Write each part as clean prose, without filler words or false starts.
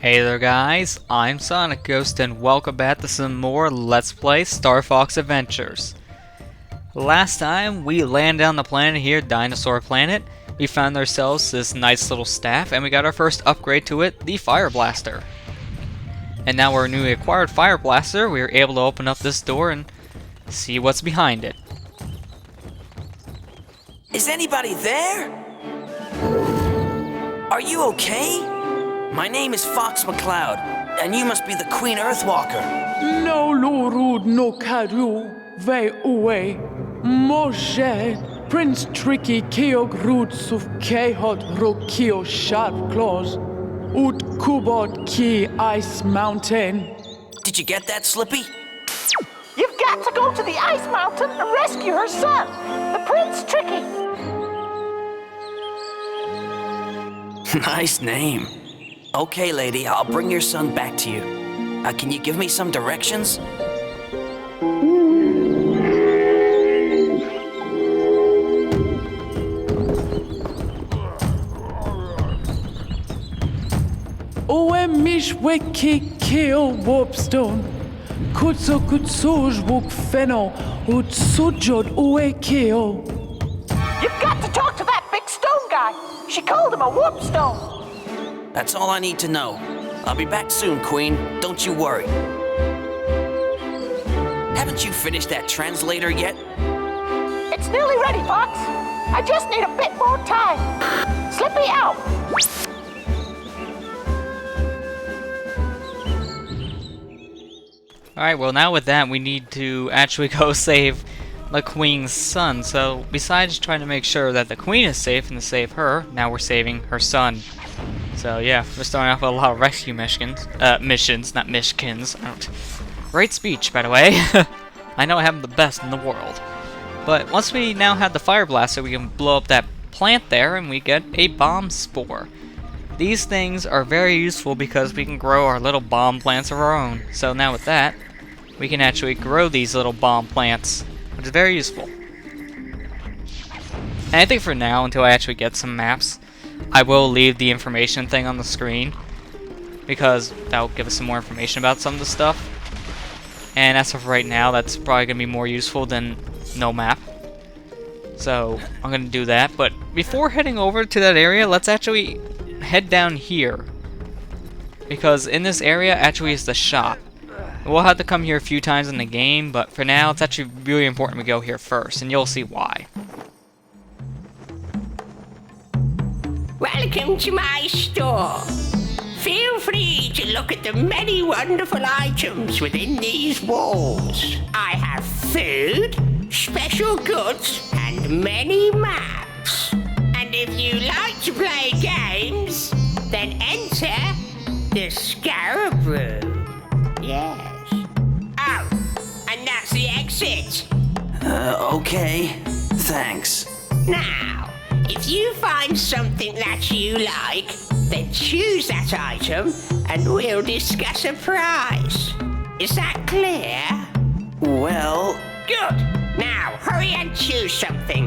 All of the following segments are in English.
Hey there guys, I'm SonicGhost and welcome back to some more Let's Play Star Fox Adventures. Last time we landed on the planet here, Dinosaur Planet. We found ourselves this nice little staff and we got our first upgrade to it, the Fire Blaster. And now our newly acquired Fire Blaster, we were able to open up this door and see what's behind it. Is anybody there? Are you okay? My name is Fox McCloud, and you must be the Queen Earthwalker. No lorud no kadu, ve uwe, moje, Prince Tricky keog root suf kehot rokio sharp claws, ut kubot ki ice mountain. Did you get that, Slippy? You've got to go to the ice mountain and rescue her son, the Prince Tricky. Nice name. Okay, lady, I'll bring your son back to you. Can you give me some directions? Oe mish weki keo warpstone, kutso kutsoj wuk feno, ut sujod oe keo. You've got to talk to that big stone guy. She called him a warp stone. That's all I need to know. I'll be back soon, Queen. Don't you worry. Haven't you finished that translator yet? It's nearly ready, Fox. I just need a bit more time. Slippy out. Alright, well now with that we need to actually go save the Queen's son. So besides trying to make sure that the Queen is safe and to save her, now we're saving her son. So yeah, we're starting off with a lot of rescue missions, not mishkins. Great speech, by the way. I know I have the best in the world. But once we now have the Fire Blaster, we can blow up that plant there and we get a bomb spore. These things are very useful because we can grow our little bomb plants of our own. So now with that, we can actually grow these little bomb plants, which is very useful. And I think for now, until I actually get some maps, I will leave the information thing on the screen because that will give us some more information about some of the stuff. And as of right now, that's probably going to be more useful than no map. So I'm going to do that. But before heading over to that area, let's actually head down here. Because in this area actually is the shop. We'll have to come here a few times in the game, but for now it's actually really important we go here first, and you'll see why. Welcome to my store. Feel free to look at the many wonderful items within these walls. I have food, special goods, and many maps. And if you like to play games, then enter the Scarab Room. Yes. Oh, and that's the exit. Okay. Thanks. Now, if you find something that you like, then choose that item and we'll discuss a price. Is that clear? Well... Good. Now, hurry and choose something.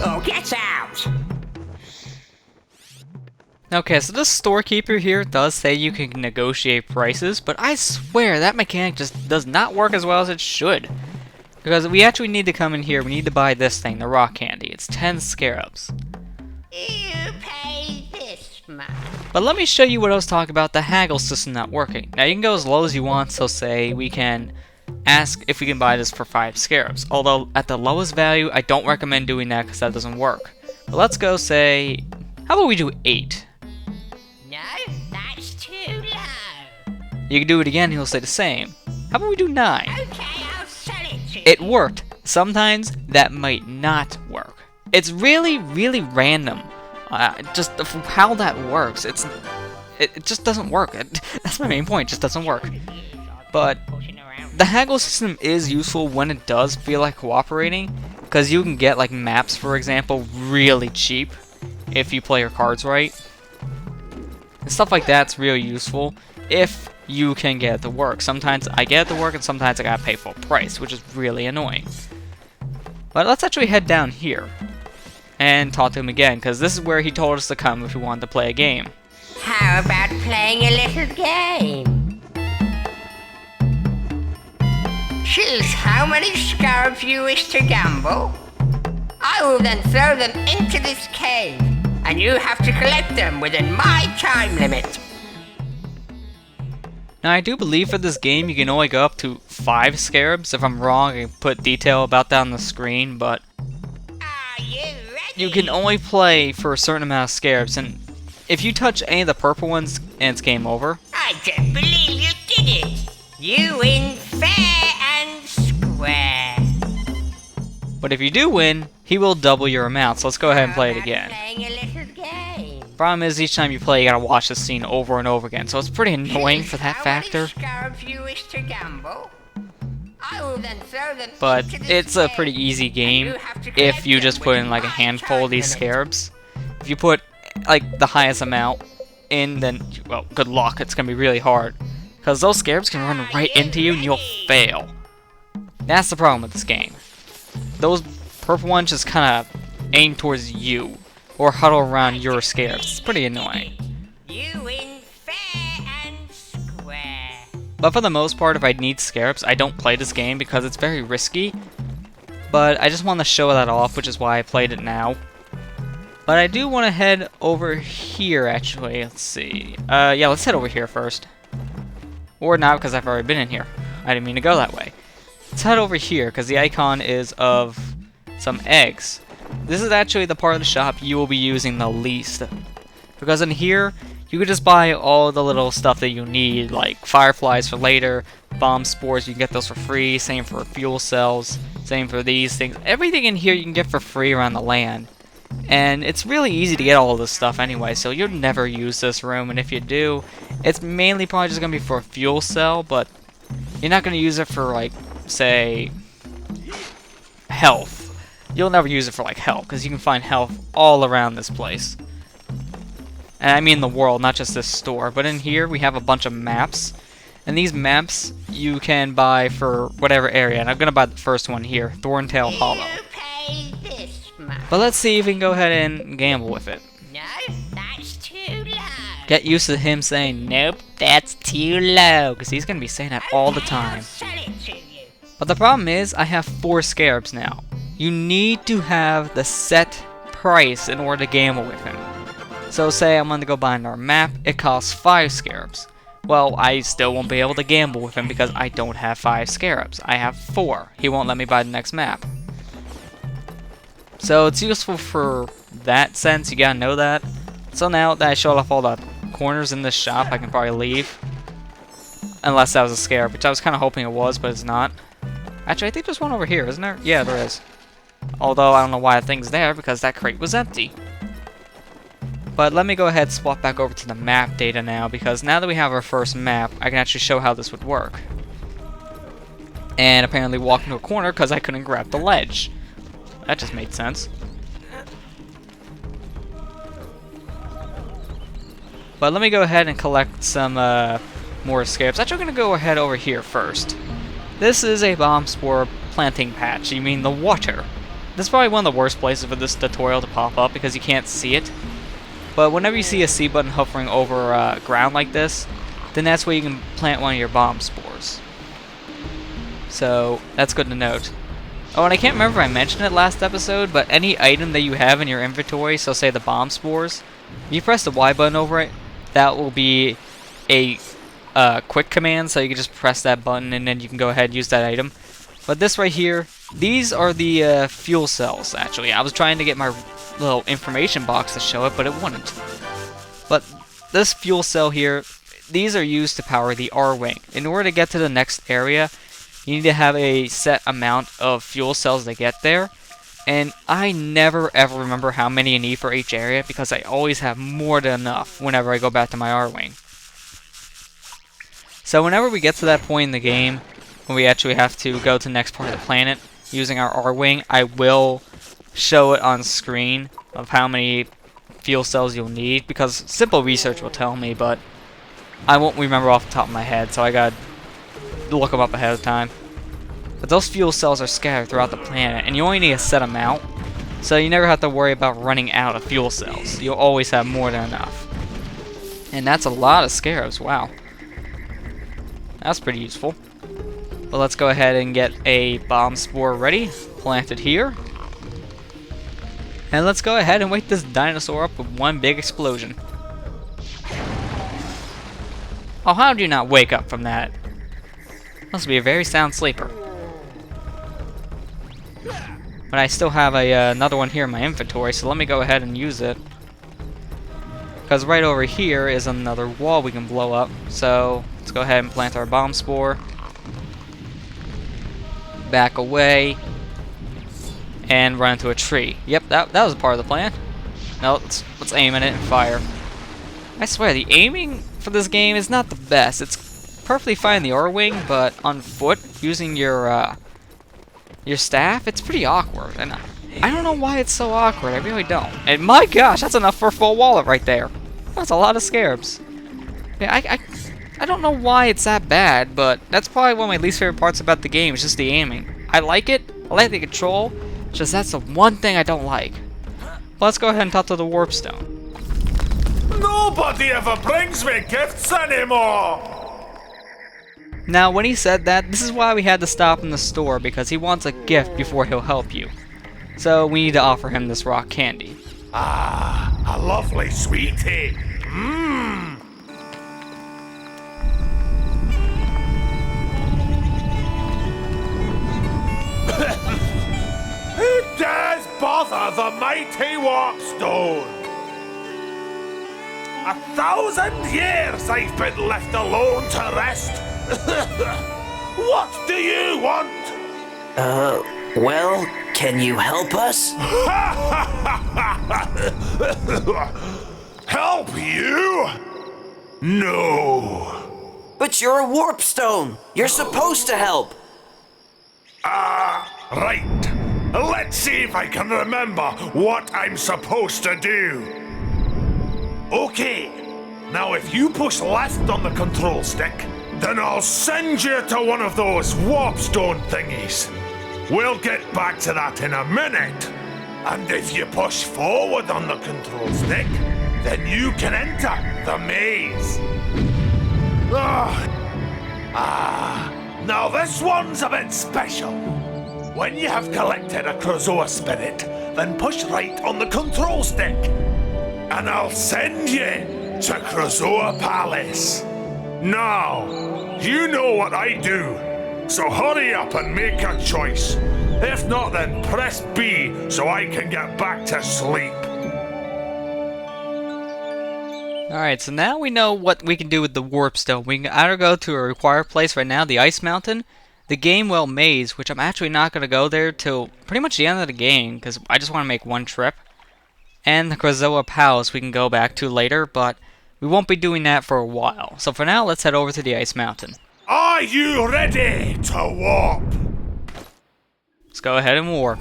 Or get out. Okay, so this storekeeper here does say you can negotiate prices, but I swear that mechanic just does not work as well as it should. Because we actually need to come in here, we need to buy this thing, the rock candy. It's 10 scarabs. You pay this much. But let me show you what I was talking about, the haggle system not working. Now you can go as low as you want, so say we can ask if we can buy this for 5 scarabs. Although at the lowest value, I don't recommend doing that because that doesn't work. But let's go say, how about we do 8? No, that's too low. You can do it again, he'll say the same. How about we do 9? Okay, I'll sell it to you. It worked. Sometimes that might not work. It's really, really random. Just how that works. It just doesn't work. That's my main point. It just doesn't work. But the haggle system is useful when it does feel like cooperating, because you can get like maps, for example, really cheap if you play your cards right. And stuff like that's really useful if you can get it to work. Sometimes I get it to work, and sometimes I gotta pay full price, which is really annoying. But let's actually head down here and talk to him again, because this is where he told us to come if we wanted to play a game. How about playing a little game? Choose how many scarabs you wish to gamble. I will then throw them into this cave, and you have to collect them within my time limit. Now, I do believe for this game you can only go up to 5 scarabs. If I'm wrong, I can put detail about that on the screen, but Are you ready? you can only play for a certain amount of scarabs, and if you touch any of the purple ones, and it's game over. I don't believe you did it. You win fair and square. But if you do win, he will double your amount, so let's go ahead and play it How about again. Playing a little game. Problem is, each time you play, you gotta watch the scene over and over again, so it's pretty annoying for that How factor. many scarabs you wish to gamble? I will then throw them But into this it's a cave, pretty easy and game you have to if collect you them just put in within like a my handful of these time limit. scarabs. If you put like the highest amount in, then, well, good luck, it's gonna be really hard. Because those scarabs can run right into you and you'll fail. That's the problem with this game. Those purple ones just kind of aim towards you, or huddle around your scarabs. It's pretty annoying. You win fair and square. But for the most part, if I need scarabs, I don't play this game because it's very risky. But I just want to show that off, which is why I played it now. But I do want to head over here, actually. Let's see. Yeah, let's head over here first. Or not, because I've already been in here. I didn't mean to go that way. Let's head over here, because the icon is of some eggs. This is actually the part of the shop you will be using the least. Because in here, you could just buy all the little stuff that you need, like fireflies for later, bomb spores, you can get those for free, same for fuel cells, same for these things. Everything in here you can get for free around the land. And it's really easy to get all of this stuff anyway, so you'll never use this room, and if you do, it's mainly probably just going to be for a fuel cell, but you're not going to use it for, like, say, health. You'll never use it for, like, health, because you can find health all around this place. And I mean the world, not just this store. But in here, we have a bunch of maps. And these maps, you can buy for whatever area. And I'm going to buy the first one here, Thorntail Hollow. You pay this much. But let's see if we can go ahead and gamble with it. No, that's too low. Get used to him saying, nope, that's too low. Because he's going to be saying that all the Okay, I'll time. sell it to you. But the problem is, I have 4 scarabs now. You need to have the set price in order to gamble with him. So say I'm going to go buy another map, it costs 5 scarabs. Well, I still won't be able to gamble with him because I don't have 5 scarabs. I have 4. He won't let me buy the next map. So it's useful for that sense, you gotta know that. So now that I showed off all the corners in this shop, I can probably leave. Unless that was a scarab, which I was kind of hoping it was, but it's not. Actually, I think there's one over here, isn't there? Yeah, there is. Although, I don't know why the thing's there, because that crate was empty. But let me go ahead and swap back over to the map data now, because now that we have our first map, I can actually show how this would work. And apparently walk into a corner because I couldn't grab the ledge. That just made sense. But let me go ahead and collect some more scarabs. Actually, I'm going to go ahead over here first. This is a bomb spore planting patch. You mean the water. This is probably one of the worst places for this tutorial to pop up because you can't see it. But whenever you see a C button hovering over ground like this, then that's where you can plant one of your bomb spores. So that's good to note. Oh, and I can't remember if I mentioned it last episode, but any item that you have in your inventory, so say the bomb spores, if you press the Y button over it, that will be a quick command, so you can just press that button and then you can go ahead and use that item. But this right here, these are the fuel cells, actually. I was trying to get my little information box to show it, but it wouldn't. But this fuel cell here, these are used to power the R-Wing. In order to get to the next area, you need to have a set amount of fuel cells to get there. And I never ever remember how many you need for each area because I always have more than enough whenever I go back to my R-Wing. So whenever we get to that point in the game, when we actually have to go to the next part of the planet using our R-Wing, I will show it on screen of how many fuel cells you'll need because simple research will tell me, but I won't remember off the top of my head, so I gotta look them up ahead of time. But those fuel cells are scattered throughout the planet, and you only need a set amount, so you never have to worry about running out of fuel cells. You'll always have more than enough. And that's a lot of scarabs, wow. That's pretty useful. But let's go ahead and get a bomb spore ready, plant it here. And let's go ahead and wake this dinosaur up with one big explosion. Oh, how did you not wake up from that? Must be a very sound sleeper. But I still have another one here in my inventory, so let me go ahead and use it. Because right over here is another wall we can blow up. So let's go ahead and plant our bomb spore. Back away. And run into a tree. Yep, that was a part of the plan. Now let's aim at it and fire. I swear, the aiming for this game is not the best. It's perfectly fine in the R-Wing, but on foot, using your staff, it's pretty awkward. And I don't know why it's so awkward. I really don't. And my gosh, that's enough for a full wallet right there. That's a lot of scarabs. Yeah, I don't know why it's that bad, but that's probably one of my least favorite parts about the game, is just the aiming. I like it. I like the control. Just that's the one thing I don't like. Let's go ahead and talk to the warp stone. Nobody ever brings me gifts anymore! Now, when he said that, this is why we had to stop in the store, because he wants a gift before he'll help you. So we need to offer him this rock candy. Ah, a lovely sweetie. Mmm. Who dares bother the mighty warp stone? 1,000 years I've been left alone to rest. What do you want? Well, can you help us? Help you? No. But you're a warp stone. You're supposed to help. Right. Let's see if I can remember what I'm supposed to do. Okay. Now, if you push left on the control stick, then I'll send you to one of those warp stone thingies. We'll get back to that in a minute. And if you push forward on the control stick, then you can enter the maze. Now this one's a bit special. When you have collected a Krazoa spirit, then push right on the control stick. And I'll send you to Krazoa Palace. Now, you know what I do. So hurry up and make a choice. If not, then press B so I can get back to sleep. Alright, so now we know what we can do with the warp stone. We can either go to a required place right now, the Ice Mountain, the Gamewell Maze, which I'm actually not going to go there till pretty much the end of the game, because I just want to make one trip, and the Krazoa Palace we can go back to later, but we won't be doing that for a while. So for now, let's head over to the Ice Mountain. Are you ready to warp? Let's go ahead and warp.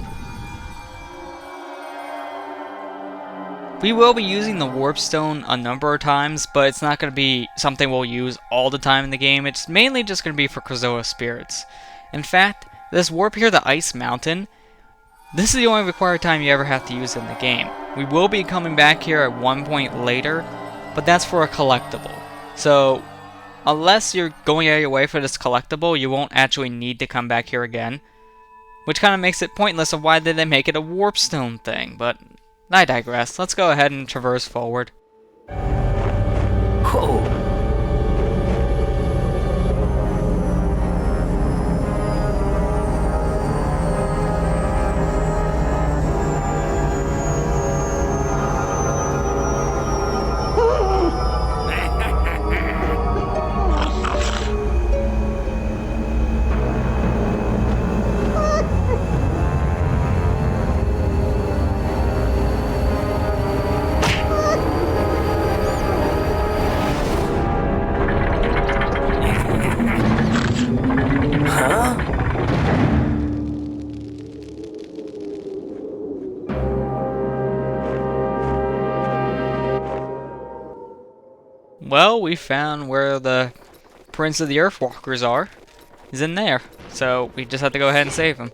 We will be using the warp stone a number of times, but it's not going to be something we'll use all the time in the game. It's mainly just going to be for Krazoa spirits. In fact, this warp here, the Ice Mountain, this is the only required time you ever have to use in the game. We will be coming back here at one point later, but that's for a collectible. So, unless you're going out of your way for this collectible, you won't actually need to come back here again. Which kind of makes it pointless of why did they make it a warp stone thing, but I digress. Let's go ahead and traverse forward. Whoa. Well, we found where the Prince of the Earthwalkers are. He's in there. So we just have to go ahead and save him.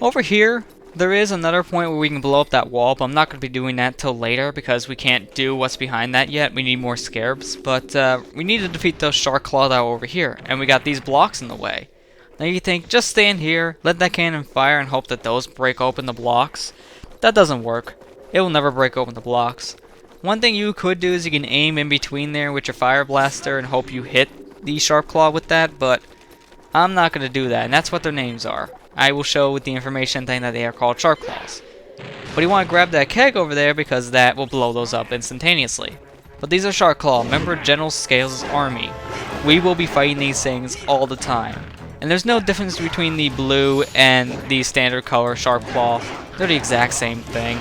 Over here, There is another point where we can blow up that wall, but I'm not going to be doing that till later because we can't do what's behind that yet. We need more scarabs, but we need to defeat those shark claw that are over here, and we got these blocks in the way. Now you think, just stand here, let that cannon fire, and hope that those break open the blocks. That doesn't work. It will never break open the blocks. One thing you could do is you can aim in between there with your fire blaster and hope you hit the sharp claw with that, but I'm not going to do that, and that's what their names are. I will show with the information thing that they are called sharp claws. But you want to grab that keg over there because that will blow those up instantaneously. But these are shark claw. Remember General Scales' army. We will be fighting these things all the time. And there's no difference between the blue and the standard color sharp claw. They're the exact same thing.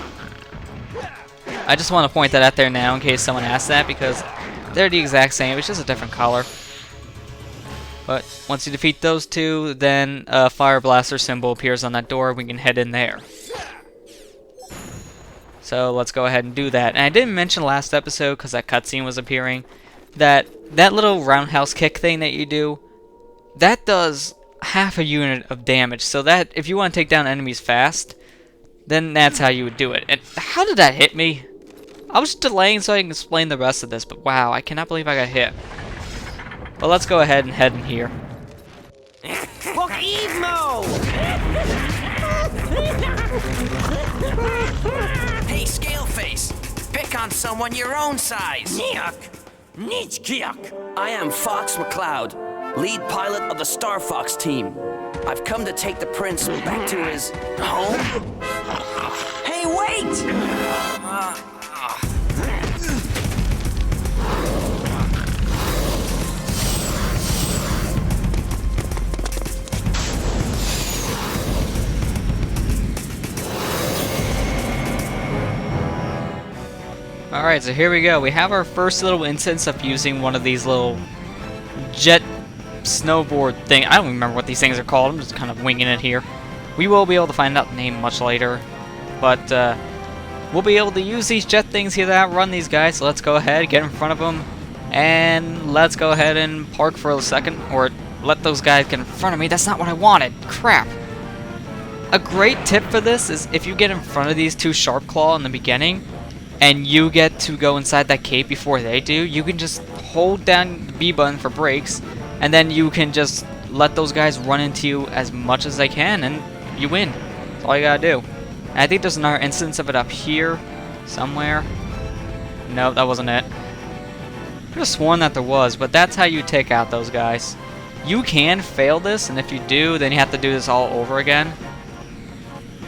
I just want to point that out there now in case someone asks that because they're the exact same. It's just a different color. But once you defeat those two, then a fire blaster symbol appears on that door. We can head in there. So let's go ahead and do that. And I didn't mention last episode because that cutscene was appearing that little roundhouse kick thing that you do, that does half a unit of damage. So that if you want to take down enemies fast, then that's how you would do it. And how did that hit me? I was delaying so I can explain the rest of this, but wow, I cannot believe I got hit. But let's go ahead and head in here. Look, Eve mode! Hey, Scaleface! Pick on someone your own size! I am Fox McCloud, lead pilot of the Star Fox team. I've come to take the prince back to his home. Hey, wait! Alright, so here we go. We have our first little instance of using one of these little jet snowboard thing. I don't remember what these things are called. I'm just kind of winging it here. We will be able to find out the name much later. But we'll be able to use these jet things here that outrun these guys. So let's go ahead, get in front of them. And let's go ahead and park for a second. Or let those guys get in front of me. That's not what I wanted. Crap. A great tip for this is if you get in front of these two sharp claw in the beginning, and you get to go inside that cave before they do, you can just hold down the B button for brakes, and then you can just let those guys run into you as much as they can, and you win. That's all you gotta do. And I think there's another instance of it up here, somewhere. No, that wasn't it. I could have sworn that there was, but that's how you take out those guys. You can fail this, and if you do, then you have to do this all over again.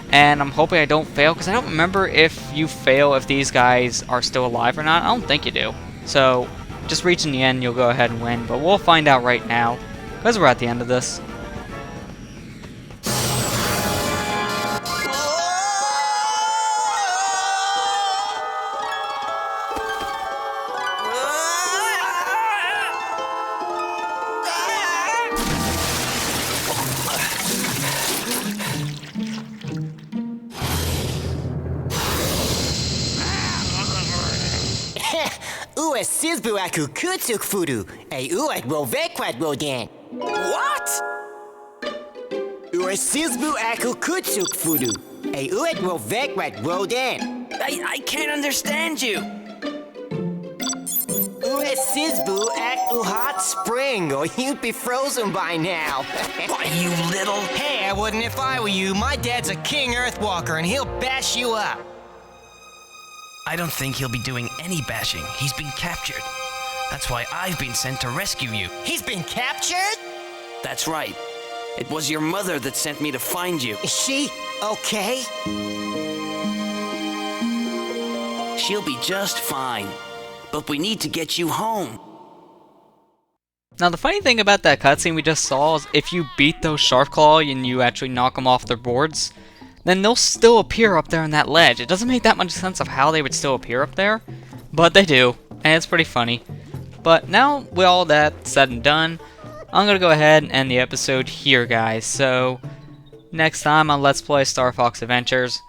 And I'm hoping I don't fail, because I don't remember if you fail if these guys are still alive or not. I don't think you do. So, just reaching the end, you'll go ahead and win. But we'll find out right now, because we're at the end of this. Ue sizbu aku kutsuk furu, e uet rovekwat rodan. What? Ue sizbu aku kutsuk furu, e uet rovekwat rodan. I can't understand you. Ue sizbu at hot spring, or you'd be frozen by now. Why, you little... Hey, I wouldn't if I were you. My dad's a king earthwalker, and he'll bash you up. I don't think he'll be doing any bashing. He's been captured. That's why I've been sent to rescue you. He's been captured? That's right. It was your mother that sent me to find you. Is she okay? She'll be just fine. But we need to get you home. Now the funny thing about that cutscene we just saw is if you beat those sharp claw and you actually knock them off their boards, then they'll still appear up there on that ledge. It doesn't make that much sense of how they would still appear up there, but they do, and it's pretty funny. But now, with all that said and done, I'm going to go ahead and end the episode here, guys. So, next time on Let's Play Star Fox Adventures,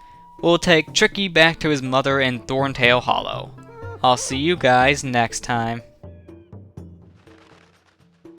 we'll take Tricky back to his mother in Thorntail Hollow. I'll see you guys next time.